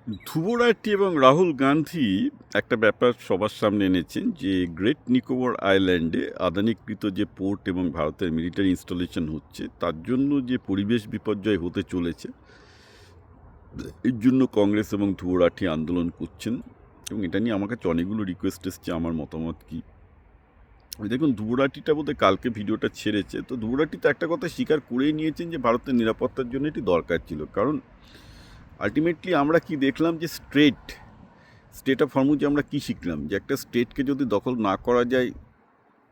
ধ্রুবরাটি এবং রাহুল গান্ধী একটা ব্যাপার সবার সামনে এনেছেন যে গ্রেট নিকোবর আইল্যান্ডে আদানিকৃত যে পোর্ট এবং ভারতের মিলিটারি ইনস্টলেশন হচ্ছে তার জন্য যে পরিবেশ বিপর্যয় হতে চলেছে এর জন্য কংগ্রেস এবং ধ্রুবরাটি আন্দোলন করছেন। এবং এটা নিয়ে আমার কাছে অনেকগুলো রিকোয়েস্ট এসছে আমার মতামত কী। দেখুন, ধ্রুবরাটিটা বোধহয় কালকে ভিডিওটা ছেড়েছে, তো ধ্রুবরাটি তো একটা কথা স্বীকার করেই নিয়েছেন যে ভারতের নিরাপত্তার জন্য এটি দরকার ছিল। কারণ আলটিমেটলি আমরা কি দেখলাম যে স্টেট অফ হরমুজে আমরা কি শিখলাম যে একটা স্টেটকে যদি দখল না করা যায়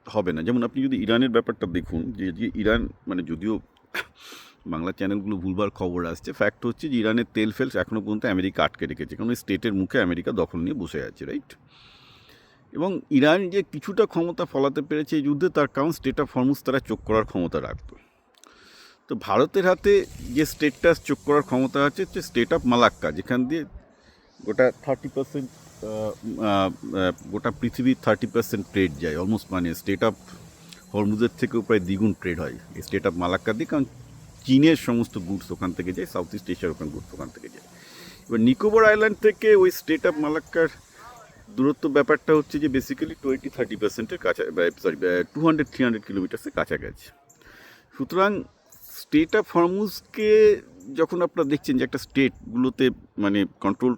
হবে না। যেমন আপনি যদি ইরানের ব্যাপারটা দেখুন, যে ইরান মানে যদিও বাংলা চ্যানেলগুলো ভুলবার খবর আসছে, ফ্যাক্ট হচ্ছে যে ইরানের তেল ফেল এখনও পর্যন্ত আমেরিকা আটকে রেখেছে, কারণ স্টেটের মুখে আমেরিকা দখল নিয়ে বসে আছে, রাইট? এবং ইরান যে কিছুটা ক্ষমতা ফলাতে পেরেছে এই যুদ্ধে, তার কারণ স্টেট অফ হরমুজ তারা চোখ করার ক্ষমতা রাখতো। তো ভারতের হাতে যে স্টেটটা চোখ করার ক্ষমতা আছে হচ্ছে স্টেট অফ মালাক্কা, যেখান দিয়ে গোটা 30% গোটা পৃথিবীর 30% ট্রেড যায় অলমোস্ট, মানে স্টেট অফ হরমুজের থেকেও প্রায় দ্বিগুণ ট্রেড হয় এই স্টেট অফ মালাক্কা দিয়ে, কারণ চীনের সমস্ত গুডস ওখান থেকে যায়, সাউথ ইস্ট এশিয়ার ওখান গুডস ওখান থেকে যায়। এবার নিকোবর আইল্যান্ড থেকে ওই স্টেট অফ মালাক্কার দূরত্ব ব্যাপারটা হচ্ছে যে বেসিক্যালি 20-30%-এর কাছা, সরি 200-300 কিলোমিটার্সের কাছাকাছি। সুতরাং স্টেট অফ হরমুজকে যখন আপনারা দেখছেন যে একটা স্টেটগুলোতে মানে কন্ট্রোল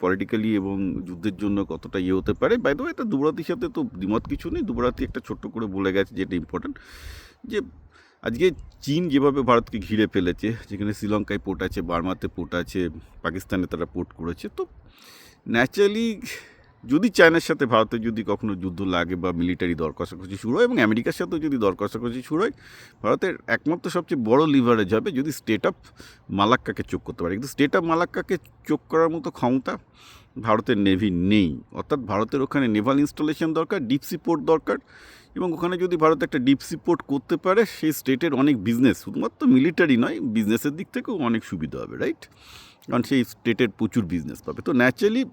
পলিটিক্যালি এবং যুদ্ধের জন্য কতটা ইয়ে হতে পারে, বাই দ্য ওয়ে এটা দুবরাতির সাথে তো দ্বিমত কিছু নেই। দুবরাতি একটা ছোট্ট করে বলে গেছে যেটা ইম্পর্ট্যান্ট, যে আজকে চীন যেভাবে ভারতকে ঘিরে ফেলেছে, যেখানে শ্রীলঙ্কায় পোর্ট আছে, বার্মাতে পোর্ট আছে, পাকিস্তানে তারা পোর্ট করেছে, তো ন্যাচারালি যদি চায়নার সাথে ভারতের যদি কখনো যুদ্ধ লাগে বা মিলিটারি দর কষাকষি শুরু হয় এবং আমেরিকার সাথেও যদি দর কষাকষি শুরু হয়, ভারতের একমাত্র সবচেয়ে বড় লিভারেজ হবে যদি স্টেট অফ মালাক্কাকে চোখ করতে পারে। কিন্তু স্টেট অফ মালাক্কাকে চোখ করার মতো ক্ষমতা ভারতের নেভি নেই। অর্থাৎ ভারতের ওখানে নেভাল ইনস্টলেশন দরকার, ডিপ সি পোর্ট দরকার, এবং ওখানে যদি ভারত একটা ডিপ সি পোর্ট করতে পারে, সেই স্টেটের অনেক বিজনেস, শুধুমাত্র মিলিটারি নয়, বিজনেসের দিক থেকেও অনেক সুবিধা হবে, রাইট? কারণ সেই স্টেটের প্রচুর বিজনেস পাবে। তো ন্যাচারালি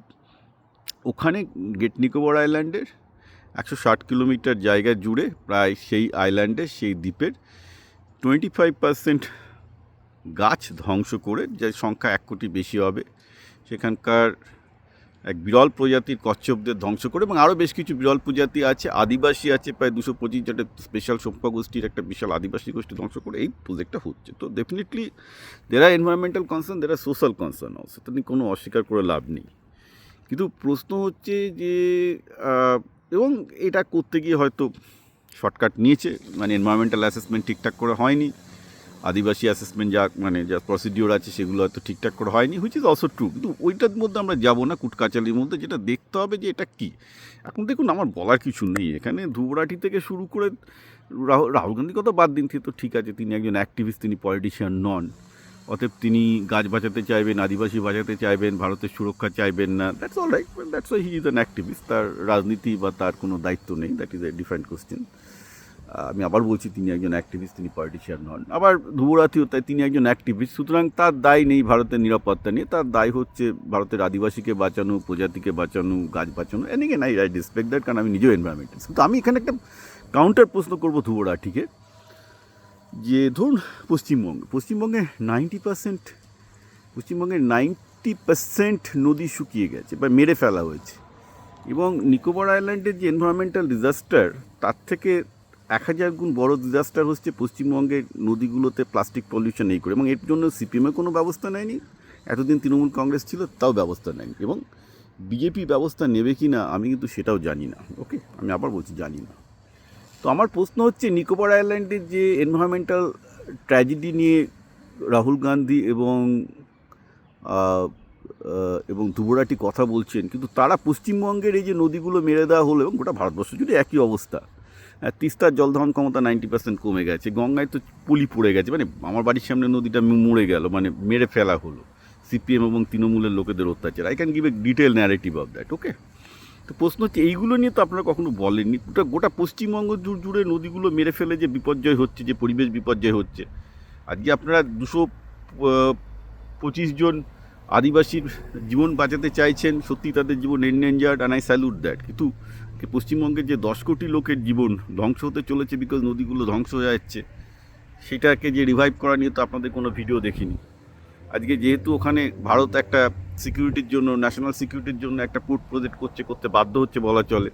ওখানে গ্রেট নিকোবর আইল্যান্ডের 160 কিলোমিটার জায়গা জুড়ে প্রায় সেই আইল্যান্ডের, সেই দ্বীপের 25% গাছ ধ্বংস করে, যার সংখ্যা 1 কোটি বেশি হবে, সেখানকার এক বিরল প্রজাতির কচ্ছপদের ধ্বংস করে, এবং আরও বেশ কিছু বিরল প্রজাতি আছে, আদিবাসী আছে প্রায় 225, যেটা স্পেশাল সভ্য গোষ্ঠীর একটা বিশাল আদিবাসী গোষ্ঠী ধ্বংস করে এই প্রজেক্টটা হচ্ছে। তো ডেফিনেটলি দের আর এনভায়রনমেন্টাল কনসার্ন, দের আর সোশ্যাল কনসার্ন অলসো, তাদের কোনো অস্বীকার করে লাভ নেই। কিন্তু প্রশ্ন হচ্ছে যে এবং এটা করতে গিয়ে হয়তো শর্টকাট নিয়েছে, মানে এনভায়রনমেন্টাল অ্যাসেসমেন্ট ঠিকঠাক করে হয়নি, আদিবাসী অ্যাসেসমেন্ট যা প্রসিডিওর আছে সেগুলো হয়তো ঠিকঠাক করে হয়নি, হুইচ ইজ অলসো ট্রু। কিন্তু ওইটার মধ্যে আমরা যাবো না, কুটকাচালির মধ্যে। যেটা দেখতে হবে যে এটা কী। এখন দেখুন, আমার বলার কিছু নেই এখানে। ধ্রুবরাটি থেকে শুরু করে রাহুল গান্ধীর কথা বাদ দিন, তো ঠিক আছে, তিনি একজন অ্যাক্টিভিস্ট, তিনি পলিটিশিয়ান নন, অতএব তিনি গাছ বাঁচাতে চাইবেন, আদিবাসী বাঁচাতে চাইবেন, ভারতের সুরক্ষা চাইবেন না, that's all right, that's why he is an activist. তার রাজনীতি বা তার কোনো দায়িত্ব নেই, that is a different question. আমি আবার বলছি, তিনি একজন অ্যাক্টিভিস্ট, তিনি পলিটিশিয়ান নন। আবার ধ্রুবরাতিও তাই, তিনি একজন অ্যাক্টিভিস্ট। সুতরাং তার দায় নেই ভারতের নিরাপত্তা নিয়ে, তার দায় হচ্ছে ভারতের আদিবাসীকে বাঁচানো, প্রজাতিকে বাঁচানো, গাছ বাঁচানো। এনিগেন আই রেসপেক্ট দ্যাট, কারণ আমি নিজেও এনভায়রনমেন্টালিস্ট। কিন্তু আমি এখানে একটা কাউন্টার প্রশ্ন করবো ধ্রুবরাটিকে, যে ধরুন পশ্চিমবঙ্গের 90% নদী শুকিয়ে গেছে বা মেরে ফেলা হয়েছে, এবং নিকোবর আইল্যান্ডের যে এনভায়রনমেন্টাল ডিজাস্টার, তার থেকে 1000 গুণ বড় ডিজাস্টার হচ্ছে পশ্চিমবঙ্গের নদীগুলোতে প্লাস্টিক পলিউশন এই করে, এবং এর জন্য সিপিএমে কোনো ব্যবস্থা নেয়নি। এতদিন তৃণমূল কংগ্রেস ছিল, তাও ব্যবস্থা নেয়নি, এবং বিজেপি ব্যবস্থা নেবে কি না আমি কিন্তু সেটাও জানি না। ওকে, আমি আবার বলছি, জানি না। তো আমার প্রশ্ন হচ্ছে, নিকোবর আইল্যান্ডের যে এনভায়রনমেন্টাল ট্র্যাজেডি নিয়ে রাহুল গান্ধী এবং ধ্রুবরাটি কথা বলছেন, কিন্তু তারা পশ্চিমবঙ্গের এই যে নদীগুলো মেরে দেওয়া হলো, এবং গোটা ভারতবর্ষ জুড়ে একই অবস্থা। তিস্তার জলধারণ ক্ষমতা 90% কমে গেছে, গঙ্গায় তো পুলি পড়ে গেছে, মানে আমার বাড়ির সামনে নদীটা মরে গেল, মানে মেরে ফেলা হলো সিপিএম এবং তৃণমূলের লোকেদের অত্যাচার। I can give a detail narrative of that. Okay, তো প্রশ্ন হচ্ছে, এইগুলো নিয়ে তো আপনারা কখনো বলেননি। গোটা পশ্চিমবঙ্গ জুড়ে নদীগুলো মেরে ফেলে যে বিপর্যয় হচ্ছে, যে পরিবেশ বিপর্যয় হচ্ছে, আজকে আপনারা 225 জন আদিবাসীর জীবন বাঁচাতে চাইছেন, সত্যি তাদের জীবন endangered, and I salute that. কিন্তু পশ্চিমবঙ্গের যে 10 কোটি লোকের জীবন ধ্বংস হতে চলেছে বিকজ নদীগুলো ধ্বংস হয়ে যাচ্ছে, সেটাকে যে রিভাইভ করা নিয়ে তো আপনাদের কোনো ভিডিও দেখিনি। আজকে যেহেতু ওখানে ভারত একটা সিকিউরিটির জন্য, ন্যাশনাল সিকিউরিটির জন্য একটা পোর্ট প্রজেক্ট করতে বাধ্য হচ্ছে বলা চলে,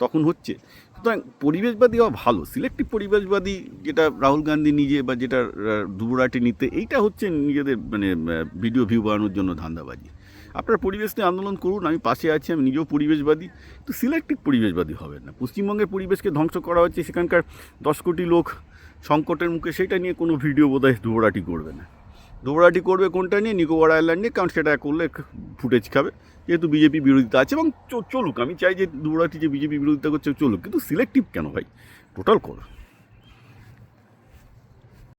তখন হচ্ছে। সুতরাং পরিবেশবাদী হওয়া ভালো, সিলেক্টিভ পরিবেশবাদী যেটা রাহুল গান্ধী নিজে বা যেটা দুবরাটি নিতে, এইটা হচ্ছে নিজেদের মানে ভিডিও ভিউ বানানোর জন্য ধান্দাবাজি। আপনারা পরিবেশ নিয়ে আন্দোলন করুন, আমি পাশে আছি, আমি নিজেও পরিবেশবাদী, তো সিলেক্টিভ পরিবেশবাদী হবেন না। পশ্চিমবঙ্গের পরিবেশকে ধ্বংস করা হচ্ছে, সেখানকার 10 কোটি লোক সংকটের মুখে, সেটা নিয়ে কোনো ভিডিও বোধহয় দুবরাটি করবে না। দুবরাটি করবে কোনটা নিয়ে? নিকোবর আইল্যান্ড নিয়ে, কারণ সেটা করলে ফুটেজ খাবে, যেহেতু বিজেপি বিরোধিতা আছে। এবং চলুক, আমি চাই যে দুবরাটি যে বিজেপি বিরোধিতা করছে চলুক, কিন্তু সিলেক্টিভ কেন ভাই? টোটাল করো।